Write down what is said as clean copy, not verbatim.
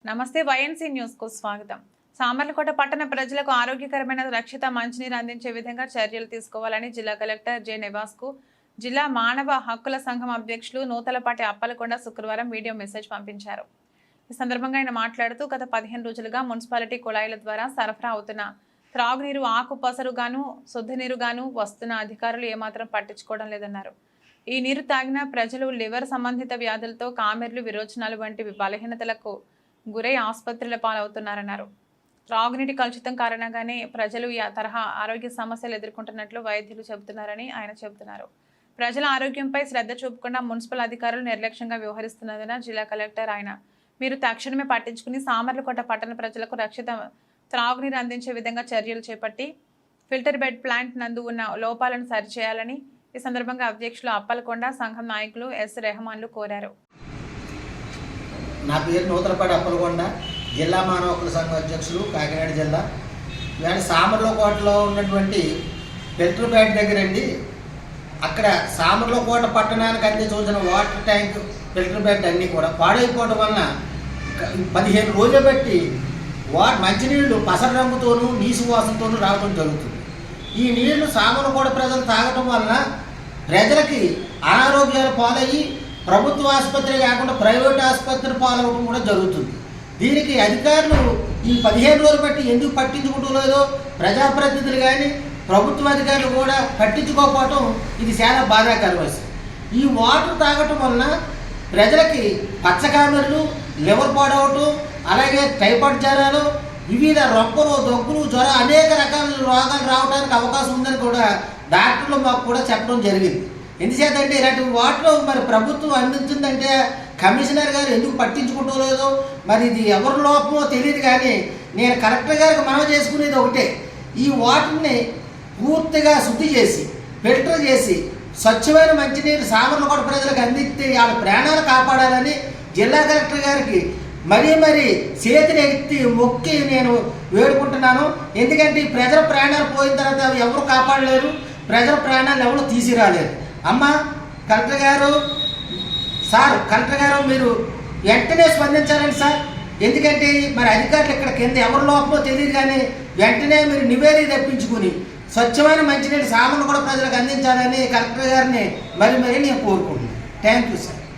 నమస్తే YNC news కు స్వాగతం. సామర్లకోట పట్టణ ప్రజలకు ఆరోగ్యకరమైన రక్షిత మంచినీరు అందించే విధంగా చర్యలు తీసుకోవాలని జిల్లా కలెక్టర్ జె నివాస్ కు జిల్లా మానవ హక్కుల సంఘం అధ్యక్షులు నూతలపాటి అప్పలకొండ శుక్రవారం వీడియో మెసేజ్ పంపించారు. ఈ సందర్భంగా ఆయన మాట్లాడుతూ గత 15 రోజులుగా మున్సిపాలిటీ కుళాయిల ద్వారా సరఫరా అవుతున్న త్రాగునీరు ఆకుపసరుగాను శుద్ధనీరుగాను వస్తున్న అధికారులు ఏమాత్రం పట్టించుకోవడం లేదన్నారు. ఈ నీరు తాగిన ప్రజలు లివర్ సంబంధిత వ్యాధులతో కామెర్లు విరోచనాలు వంటి బలహీనతలకు గురై ఆసుపత్రుల పాలవుతున్నారన్నారు. త్రాగునీటి కలుషితం కారణంగానే ప్రజలు ఈ తరహా ఆరోగ్య సమస్యలు ఎదుర్కొంటున్నట్లు వైద్యులు చెబుతున్నారని ఆయన చెబుతున్నారు. ప్రజల ఆరోగ్యంపై శ్రద్ధ చూపకుండా మున్సిపల్ అధికారులు నిర్లక్ష్యంగా వ్యవహరిస్తున్నదని జిల్లా కలెక్టర్ ఆయన మీరు తక్షణమే పట్టించుకుని సామర్లకోట పట్టణ ప్రజలకు రక్షిత త్రాగునీరు అందించే విధంగా చర్యలు చేపట్టి ఫిల్టర్ బెడ్ ప్లాంట్ నందు ఉన్న లోపాలను సరిచేయాలని ఈ సందర్భంగా అధ్యక్షులు అప్పలకొండ సంఘం నాయకులు ఎస్ రెహమాన్లు కోరారు. నా పేరు నూతలపాటి అప్పలకొండ, జిల్లా మానవ హక్కుల సంఘం అధ్యక్షులు, కాకినాడ జిల్లా. ఇవాళ సామర్లకోటలో ఉన్నటువంటి ఫిల్టర్ బ్యాడ్ దగ్గర అండి, అక్కడ సామర్లకోట పట్టణానికి అందించవలసిన వాటర్ ట్యాంక్ ఫిల్టర్ బ్యాడ్ అన్నీ కూడా పాడైపోవడం వలన 15 రోజులు బట్టి మంచినీళ్ళు పసర రంగుతోనూ నీసు వాసనతోనూ రావడం జరుగుతుంది. ఈ నీళ్లు సామర్లకోట ప్రజలు తాగటం వలన ప్రజలకి అనారోగ్యాలు పాలయ్యి ప్రభుత్వ ఆసుపత్రి కాకుండా ప్రైవేట్ ఆసుపత్రి పాలవడం కూడా జరుగుతుంది. దీనికి అధికారులు ఈ 15 రోజులు బట్టి ఎందుకు పట్టించుకుంటూ లేదో ప్రజాప్రతినిధులు కానీ ప్రభుత్వ అధికారులు కూడా పట్టించుకోకపోవటం ఇది చాలా బాధాకర విషయం. ఈ వాటర్ తాగటం వలన ప్రజలకి పచ్చకామెర్లు, లివర్ పాడవటం, అలాగే టైఫాయిడ్ జ్వరాలు, వివిధ రొప్పలు, దగ్గులు, జ్వరం అనేక రకాల రోగాలు రావడానికి అవకాశం ఉందని కూడా డాక్టర్లు మాకు కూడా చెప్పడం జరిగింది. ఎందుచేతంటే ఇలాంటి వాటిలో మరి ప్రభుత్వం అందించిందంటే కమిషనర్ గారు ఎందుకు పట్టించుకుంటూ లేదో మరి ఇది ఎవరి లోపమో తెలియదు. కానీ నేను కలెక్టర్ గారికి మనవి చేసుకునేది ఒకటే, ఈ వాటర్ని పూర్తిగా శుద్ధి చేసి ఫిల్టర్ చేసి స్వచ్ఛమైన మంచినీరు సామర్లకోట ప్రజలకు అందిస్తే వాళ్ళ ప్రాణాలు కాపాడాలని జిల్లా కలెక్టర్ గారికి మరీ చేతిని ఎత్తి మొక్కి నేను వేడుకుంటున్నాను. ఎందుకంటే ఈ ప్రజల ప్రాణాలు పోయిన తర్వాత ఎవరు కాపాడలేరు, ప్రజల ప్రాణాలు ఎవరు తీసిరాలేరు. అమ్మ కలెక్టర్ గారు, కలెక్టర్ గారు మీరు వెంటనే స్పందించాలండి సార్. ఎందుకంటే మరి అధికారులు ఇక్కడ కింద ఎవరి లోపమో తెలియదు, కానీ వెంటనే మీరు నివేదిక తెప్పించుకుని స్వచ్ఛమైన మంచినీటి సామాన్లు కూడా ప్రజలకు అందించాలని కలెక్టర్ గారిని మరి నేను కోరుకుంటున్నాను. Thank you sir.